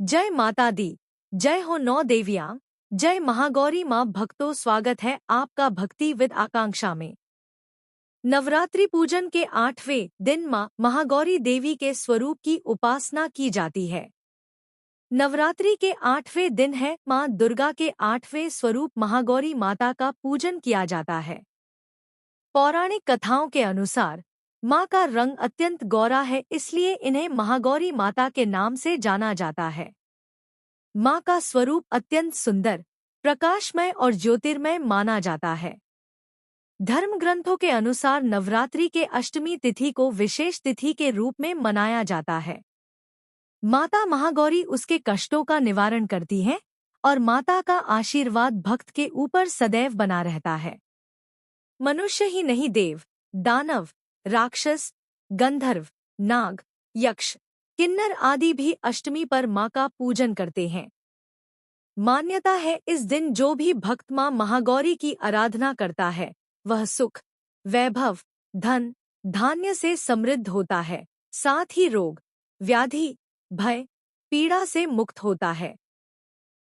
जय माता दी। जय हो नौ देवियां। जय महागौरी माँ। भक्तों, स्वागत है आपका भक्ति विद आकांक्षा में। नवरात्रि पूजन के 8वें दिन माँ महागौरी देवी के स्वरूप की उपासना की जाती है। नवरात्रि के 8वें दिन है माँ दुर्गा के 8वें स्वरूप महागौरी माता का पूजन किया जाता है। पौराणिक कथाओं के अनुसार माँ का रंग अत्यंत गौरा है, इसलिए इन्हें महागौरी माता के नाम से जाना जाता है। माँ का स्वरूप अत्यंत सुंदर, प्रकाशमय और ज्योतिर्मय माना जाता है। धर्म ग्रंथों के अनुसार नवरात्रि के अष्टमी तिथि को विशेष तिथि के रूप में मनाया जाता है। माता महागौरी उसके कष्टों का निवारण करती हैं और माता का आशीर्वाद भक्त के ऊपर सदैव बना रहता है। मनुष्य ही नहीं, देव, दानव, राक्षस, गंधर्व, नाग, यक्ष, किन्नर आदि भी अष्टमी पर माँ का पूजन करते हैं। मान्यता है इस दिन जो भी भक्त माँ महागौरी की आराधना करता है वह सुख, वैभव, धन, धान्य से समृद्ध होता है, साथ ही रोग, व्याधि, भय, पीड़ा से मुक्त होता है।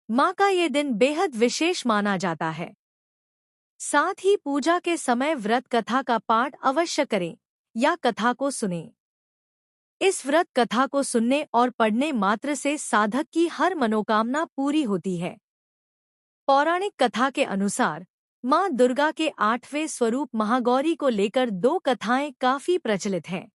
माँ का ये दिन बेहद विशेष माना जाता है। साथ ही पूजा के समय व्रत कथा का पाठ अवश्य करें या कथा को सुनें। इस व्रत कथा को सुनने और पढ़ने मात्र से साधक की हर मनोकामना पूरी होती है। पौराणिक कथा के अनुसार माँ दुर्गा के 8वें स्वरूप महागौरी को लेकर 2 कथाएं काफी प्रचलित हैं।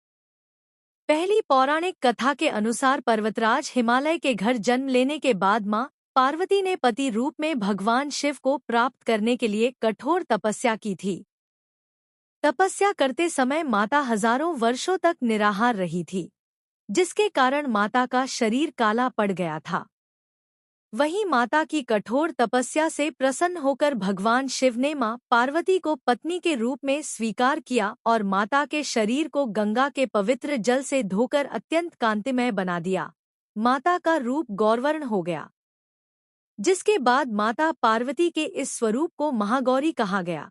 पहली पौराणिक कथा के अनुसार पर्वतराज हिमालय के घर जन्म लेने के बाद माँ पार्वती ने पति रूप में भगवान शिव को प्राप्त करने के लिए कठोर तपस्या की थी। तपस्या करते समय माता हजारों वर्षों तक निराहार रही थी, जिसके कारण माता का शरीर काला पड़ गया था। वहीं माता की कठोर तपस्या से प्रसन्न होकर भगवान शिव ने मां पार्वती को पत्नी के रूप में स्वीकार किया और माता के शरीर को गंगा के पवित्र जल से धोकर अत्यंत कांतिमय बना दिया। माता का रूप गौरवर्ण हो गया, जिसके बाद माता पार्वती के इस स्वरूप को महागौरी कहा गया।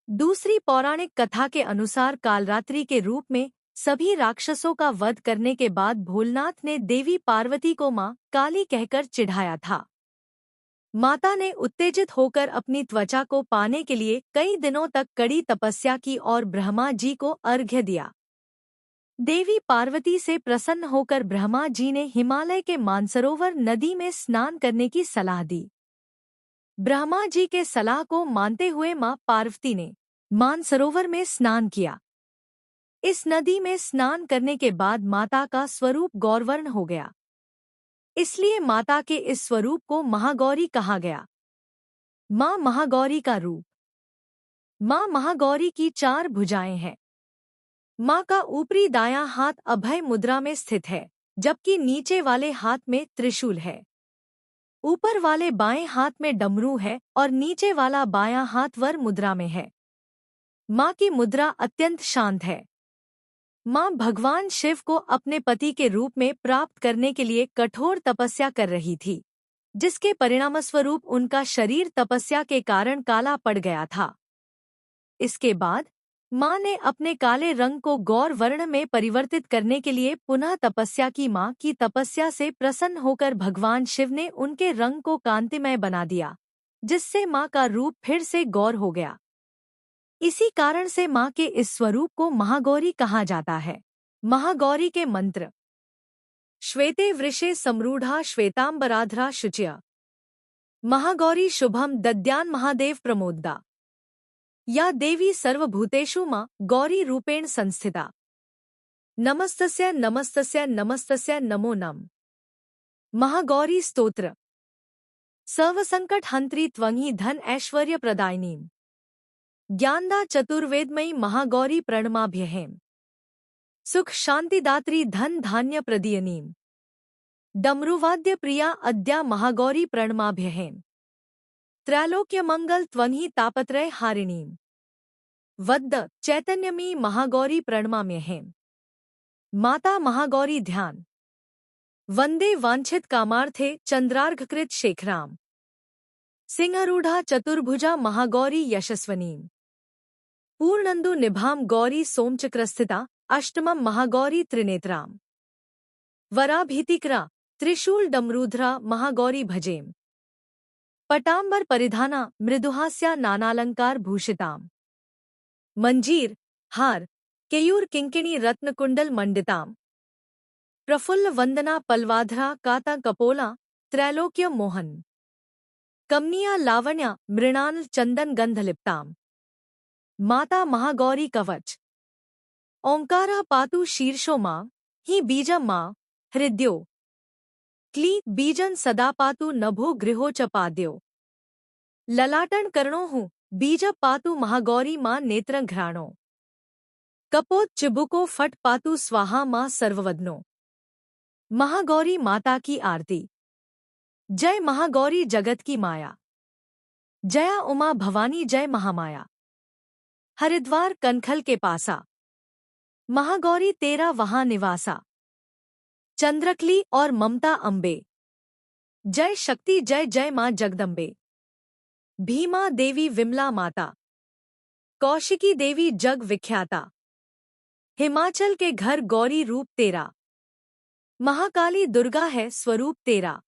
दूसरी पौराणिक कथा के अनुसार कालरात्रि के रूप में सभी राक्षसों का वध करने के बाद भोलेनाथ ने देवी पार्वती को मां काली कहकर चिढ़ाया था। माता ने उत्तेजित होकर अपनी त्वचा को पाने के लिए कई दिनों तक कड़ी तपस्या की और ब्रह्मा जी को अर्घ्य दिया। देवी पार्वती से प्रसन्न होकर ब्रह्मा जी ने हिमालय के मानसरोवर नदी में स्नान करने की सलाह दी। ब्रह्मा जी के सलाह को मानते हुए मां पार्वती ने मानसरोवर में स्नान किया। इस नदी में स्नान करने के बाद माता का स्वरूप गौरवर्ण हो गया, इसलिए माता के इस स्वरूप को महागौरी कहा गया। मां महागौरी का रूप। मां महागौरी की 4 भुजाएं हैं। मां का ऊपरी दायां हाथ अभय मुद्रा में स्थित है, जबकि नीचे वाले हाथ में त्रिशूल है। ऊपर वाले बाएं हाथ में डमरू है और नीचे वाला बायां हाथ वर मुद्रा में है। मां की मुद्रा अत्यंत शांत है। मां भगवान शिव को अपने पति के रूप में प्राप्त करने के लिए कठोर तपस्या कर रही थी, जिसके परिणामस्वरूप उनका शरीर तपस्या के कारण काला पड़ गया था। इसके बाद मां ने अपने काले रंग को गौर वर्ण में परिवर्तित करने के लिए पुनः तपस्या की। मां की तपस्या से प्रसन्न होकर भगवान शिव ने उनके रंग को कांतिमय बना दिया, जिससे मां का रूप फिर से गौर हो गया। इसी कारण से मां के इस स्वरूप को महागौरी कहा जाता है। महागौरी के मंत्र। श्वेते वृषे समरूढ़ा श्वेतांबराधरा शुच्या। महागौरी शुभम दद्यान महादेव प्रमोददा। या देवी सर्वभूतेषु मां गौरी रूपेण संस्थिता। नमस्तस्य नमस्तस्य नमस्तस्य नमो नम। महागौरी स्तोत्र। सर्वसंकट हंत्री त्वंहि धन ऐश्वर्य प्रदायिनी। ज्ञानदा चतुर्वेदमयी महागौरी प्रणमाभ्यहेम। सुख शांतिदात्री धन धान्य प्रदीयनीम। डमरुवाद्य प्रिया अद्या महागौरी प्रणमाभ्यहेम। त्रैलोक्य मंगल त्वंहि तापत्रय हारिणीम। वद्द चैतन्यमी महागौरी प्रणमाम्यहेम। माता महागौरी ध्यान। वंदे वांछित कामार्थे चंद्रार्घकृत शेखराम। सिंहरूढ़ा चतुर्भुजा महागौरी यशस्वनीम। पूर्णंदु निभाम गौरी सोमचक्रस्थिता अष्टमम महागौरी त्रिनेत्राम। वराभीतिकरा त्रिशूल डमरूध्रा महागौरी भजेम। पटांबर परिधाना मृदुहास्या नानालंकार भूषिताम। मंजीर हार केयूर किंकिणी रत्नकुंडल मंडिताम। प्रफुल्ल वंदना पल्वाधरा काता कपोला त्रैलोक्य मोहन। कमनीया लावण्या मृणाल चंदन गंधलिप्ताम। माता महागौरी कवच। ओंकारा पातु शीर्षो मां ही बीजम मां हृद्यो। क्ली बीजन सदा पातु नभो गृहो च पाद्यो। ललाटन कर्णो बीज पातु महागौरी मां नेत्र घ्राणो। कपोत चिबुको फट पातु स्वाहा मां सर्ववदनो। महागौरी माता की आरती। जय महागौरी जगत की माया। जया उमा भवानी जय महामाया। हरिद्वार कनखल के पासा महागौरी तेरा वहां निवासा। चंद्रकली और ममता अंबे जय शक्ति जय जय मां जगदम्बे। भीमा देवी विमला माता कौशिकी देवी जग विख्याता। हिमाचल के घर गौरी रूप तेरा महाकाली दुर्गा है स्वरूप तेरा।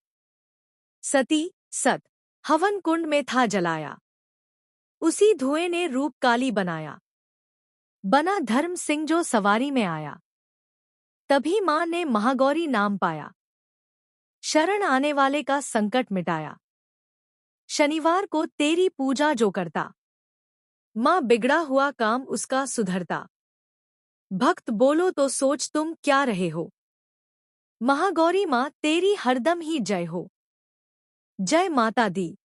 सती सत हवन कुंड में था जलाया उसी धुएं ने रूप काली बनाया। बना धर्म सिंह जो सवारी में आया तभी मां ने महागौरी नाम पाया। शरण आने वाले का संकट मिटाया। शनिवार को तेरी पूजा जो करता मां बिगड़ा हुआ काम उसका सुधरता। भक्त बोलो तो सोच तुम क्या रहे हो। महागौरी मां तेरी हरदम ही जय हो। जय माता दी।